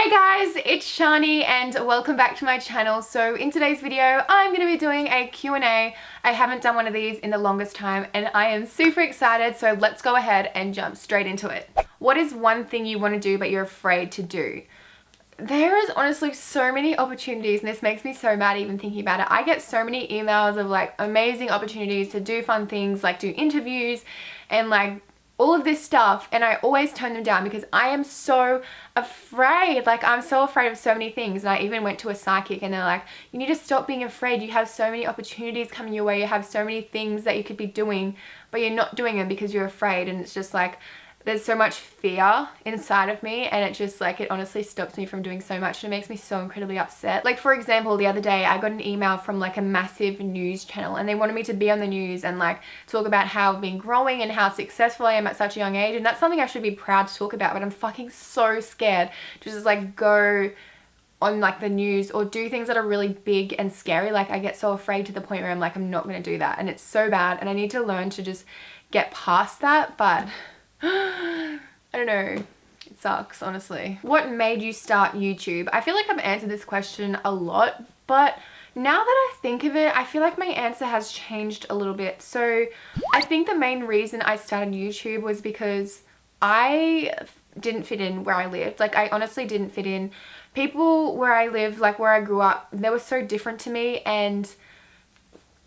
Hey guys, it's Shani and welcome back to my channel. So in today's video, I'm going to be doing a Q&A. I haven't done one of these in the longest time and I am super excited. So let's go ahead and jump straight into it. What is one thing you want to do but you're afraid to do? There is honestly so many opportunities and this makes me so mad even thinking about it. I get so many emails of like amazing opportunities to do fun things, like do interviews and like all of this stuff, and I always turn them down because I am so afraid. Like, I'm so afraid of so many things. And I even went to a psychic and they're like, you need to stop being afraid. You have so many opportunities coming your way. You have so many things that you could be doing, but you're not doing them because you're afraid. And it's just like, there's so much fear inside of me, and it just like, it honestly stops me from doing so much and it makes me so incredibly upset. Like, for example, the other day I got an email from like a massive news channel and they wanted me to be on the news and like talk about how I've been growing and how successful I am at such a young age, and that's something I should be proud to talk about, but I'm fucking so scared to just like go on like the news or do things that are really big and scary. Like, I get so afraid to the point where I'm like, I'm not going to do that, and it's so bad, and I need to learn to just get past that. But I don't know, it sucks, honestly. What made you start YouTube? I feel like I've answered this question a lot, but now that I think of it, I feel like my answer has changed a little bit. So I think the main reason I started YouTube was because I didn't fit in where I lived. Like, I honestly didn't fit in. People where I lived, like where I grew up, they were so different to me, and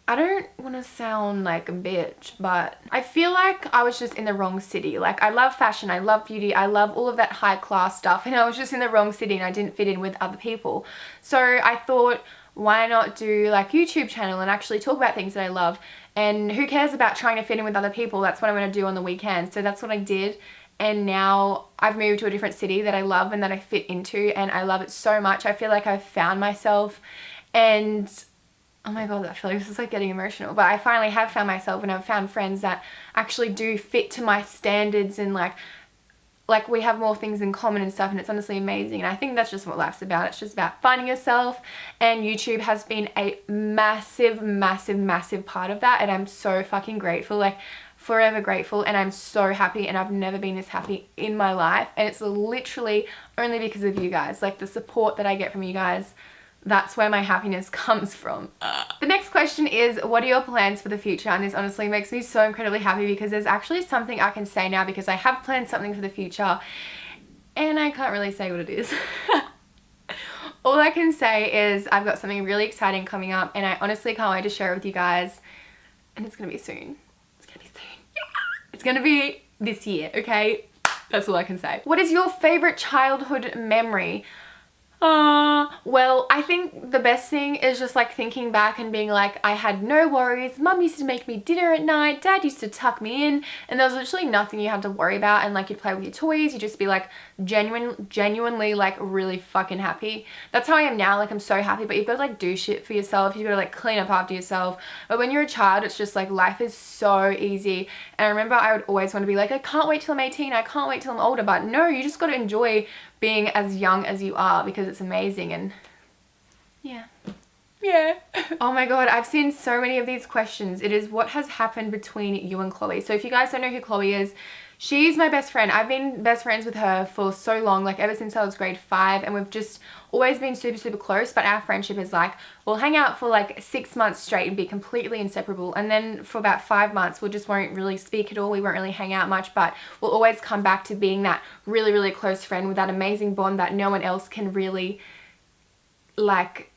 I don't want to sound like a bitch, but I feel like I was just in the wrong city. Like, I love fashion, I love beauty, I love all of that high class stuff, and I was just in the wrong city and I didn't fit in with other people. So I thought, why not do like YouTube channel and actually talk about things that I love, and who cares about trying to fit in with other people? That's what I'm going to do on the weekends. So that's what I did, and now I've moved to a different city that I love and that I fit into, and I love it so much. I feel like I've found myself, and oh my god, I feel like this is like getting emotional, but I finally have found myself, and I've found friends that actually do fit to my standards, and like we have more things in common and stuff, and it's honestly amazing. And I think that's just what life's about. It's just about finding yourself, and YouTube has been a massive, massive, massive part of that, and I'm so fucking grateful, like forever grateful, and I'm so happy, and I've never been this happy in my life, and it's literally only because of you guys. Like, the support that I get from you guys, that's where my happiness comes from. The next question is, what are your plans for the future? And this honestly makes me so incredibly happy because there's actually something I can say now, because I have planned something for the future and I can't really say what it is. All I can say is I've got something really exciting coming up, and I honestly can't wait to share it with you guys, and it's gonna be soon. It's gonna be soon. Yeah. It's gonna be this year, okay? That's all I can say. What is your favorite childhood memory? Well, I think the best thing is just like thinking back and being like, I had no worries. Mum used to make me dinner at night. Dad used to tuck me in, and there was literally nothing you had to worry about. And like, you'd play with your toys. You'd just be like genuinely like really fucking happy. That's how I am now. Like, I'm so happy, but you've got to like do shit for yourself. You've got to like clean up after yourself. But when you're a child, it's just like life is so easy. And I remember I would always want to be like, I can't wait till I'm 18. I can't wait till I'm older. But no, you just got to enjoy being as young as you are, because it's amazing. And yeah. Oh my god, I've seen so many of these questions. It is, what has happened between you and Chloe? So if you guys don't know who Chloe is, she's my best friend. I've been best friends with her for so long, like ever since I was grade 5, and we've just always been super, super close. But our friendship is like, we'll hang out for like 6 months straight and be completely inseparable, and then for about 5 months we just won't really speak at all. We won't really hang out much, but we'll always come back to being that really, really close friend with that amazing bond that no one else can really like,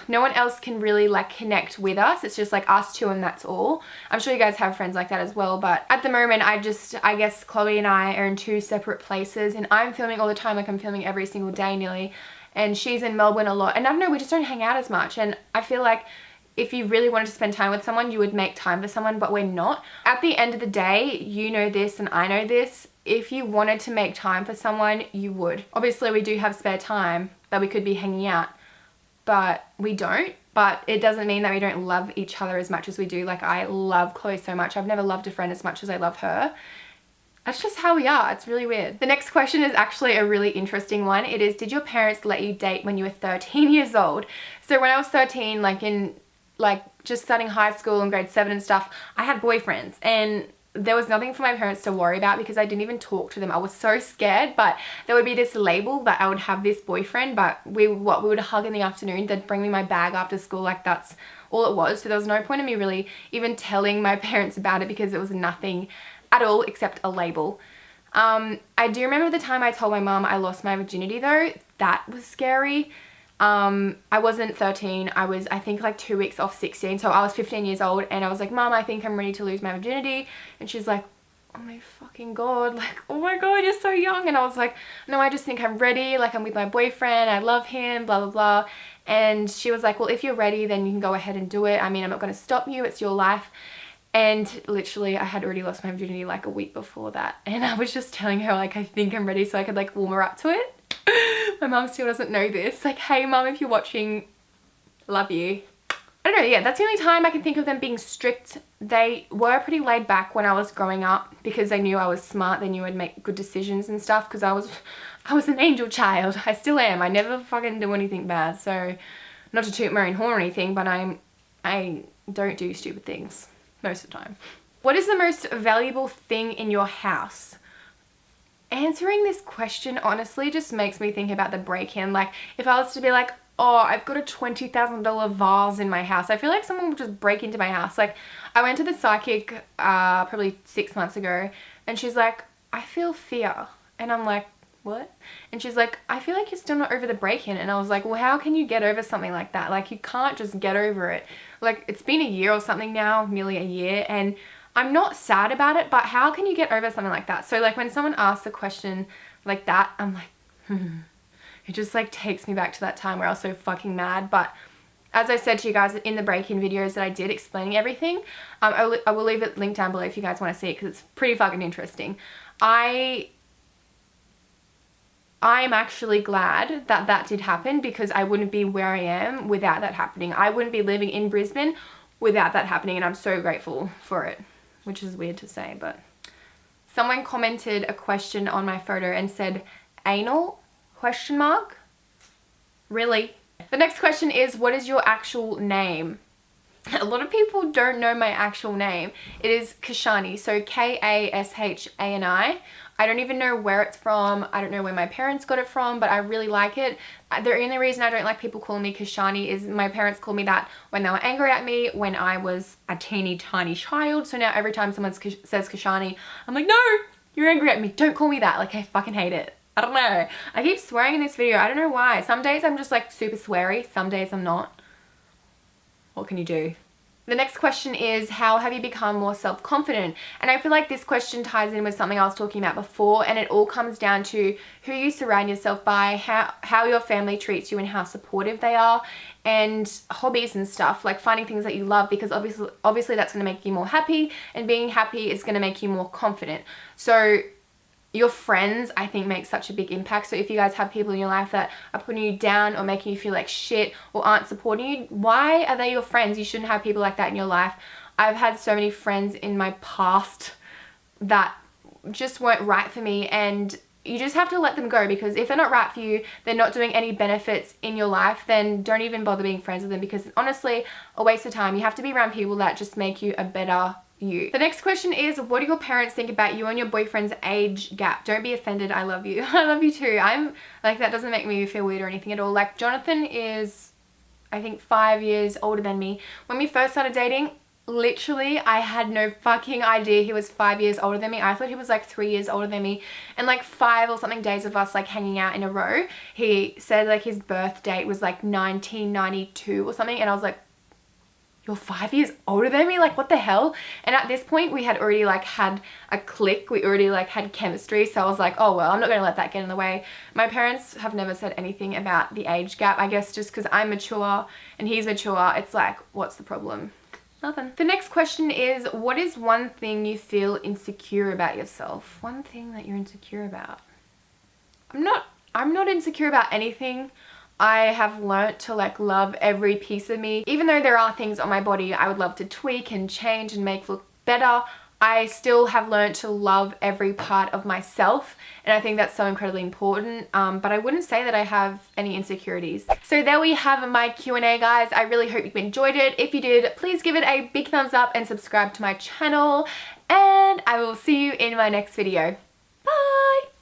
no one else can really like connect with us. It's just like us two, and that's all. I'm sure you guys have friends like that as well, but at the moment I guess Chloe and I are in 2 separate places, and I'm filming all the time. Like, I'm filming every single day nearly, and she's in Melbourne a lot, and I don't know, we just don't hang out as much. And I feel like if you really wanted to spend time with someone, you would make time for someone, but we're not. At the end of the day, you know this and I know this, if you wanted to make time for someone, you would. Obviously we do have spare time that we could be hanging out, but we don't. But it doesn't mean that we don't love each other as much as we do. Like, I love Chloe so much. I've never loved a friend as much as I love her. That's just how we are. It's really weird. The next question is actually a really interesting one. It is, did your parents let you date when you were 13 years old? So when I was 13, like in like just starting high school and grade 7 and stuff, I had boyfriends, and there was nothing for my parents to worry about because I didn't even talk to them. I was so scared, but there would be this label that I would have this boyfriend, but we would hug in the afternoon. They'd bring me my bag after school. Like, that's all it was. So there was no point in me really even telling my parents about it because it was nothing at all except a label. I do remember the time I told my mom I lost my virginity though. That was scary. I wasn't 13. I was, I think, like 2 weeks off 16. So I was 15 years old and I was like, Mom, I think I'm ready to lose my virginity. And she's like, oh my fucking God, like, oh my God, you're so young. And I was like, no, I just think I'm ready. Like, I'm with my boyfriend. I love him, blah, blah, blah. And she was like, well, if you're ready, then you can go ahead and do it. I mean, I'm not going to stop you. It's your life. And literally, I had already lost my virginity like a week before that. And I was just telling her, like, I think I'm ready so I could, like, warm her up to it. My mom still doesn't know this. Like, hey, Mom, if you're watching, love you. I don't know, yeah, that's the only time I can think of them being strict. They were pretty laid back when I was growing up because they knew I was smart. They knew I'd make good decisions and stuff because I was an angel child. I still am. I never fucking do anything bad. So, not to toot my own horn or anything, but I don't do stupid things most of the time. What is the most valuable thing in your house? Answering this question honestly just makes me think about the break-in. Like, if I was to be like, oh, I've got a $20,000 vase in my house, I feel like someone would just break into my house. Like, I went to the psychic probably 6 months ago and she's like, I feel fear. And I'm like, what? And she's like, I feel like you're still not over the break-in. And I was like, well, how can you get over something like that? Like, you can't just get over it. Like, it's been a year or something now, nearly a year, and I'm not sad about it, but how can you get over something like that? So, like, when someone asks a question like that, I'm like, It just, like, takes me back to that time where I was so fucking mad. But as I said to you guys in the break-in videos that I did explaining everything, I will leave it linked down below if you guys want to see it because it's pretty fucking interesting. I'm actually glad that that did happen because I wouldn't be where I am without that happening. I wouldn't be living in Brisbane without that happening, and I'm so grateful for it, which is weird to say. But someone commented a question on my photo and said, anal? ? Really? The next question is, what is your actual name? A lot of people don't know my actual name. It is Kashani, so Kashani. I don't even know where it's from. I don't know where my parents got it from, but I really like it. The only reason I don't like people calling me Kashani is my parents called me that when they were angry at me when I was a teeny tiny child. So now every time someone says Kashani, I'm like, no, you're angry at me. Don't call me that. Like, I fucking hate it. I don't know. I keep swearing in this video. I don't know why. Some days I'm just like super sweary. Some days I'm not. What can you do? The next question is, how have you become more self-confident? And I feel like this question ties in with something I was talking about before, and it all comes down to who you surround yourself by, how your family treats you and how supportive they are, and hobbies and stuff, like finding things that you love, because obviously that's going to make you more happy, and being happy is going to make you more confident. So your friends, I think, make such a big impact. So if you guys have people in your life that are putting you down or making you feel like shit or aren't supporting you, why are they your friends? You shouldn't have people like that in your life. I've had so many friends in my past that just weren't right for me, and you just have to let them go, because if they're not right for you, they're not doing any benefits in your life, then don't even bother being friends with them, because honestly, a waste of time. You have to be around people that just make you a better you. The next question is, what do your parents think about you and your boyfriend's age gap? Don't be offended. I love you. I love you too. I'm like, that doesn't make me feel weird or anything at all. Like, Jonathan is, I think, 5 years older than me. When we first started dating, literally, I had no fucking idea he was 5 years older than me. I thought he was like 3 years older than me. And like 5 or something days of us like hanging out in a row, he said like his birth date was like 1992 or something. And I was like, you're 5 years older than me? Like, what the hell? And at this point, we had already like had a click. We already like had chemistry. So I was like, oh, well, I'm not going to let that get in the way. My parents have never said anything about the age gap. I guess just because I'm mature and he's mature, it's like, what's the problem? Nothing. The next question is, what is one thing you feel insecure about yourself? One thing that you're insecure about. I'm not insecure about anything. I have learnt to like love every piece of me. Even though there are things on my body I would love to tweak and change and make look better, I still have learned to love every part of myself, and I think that's so incredibly important. But I wouldn't say that I have any insecurities. So there we have my Q&A, guys. I really hope you enjoyed it. If you did, please give it a big thumbs up and subscribe to my channel. and I will see you in my next video. Bye!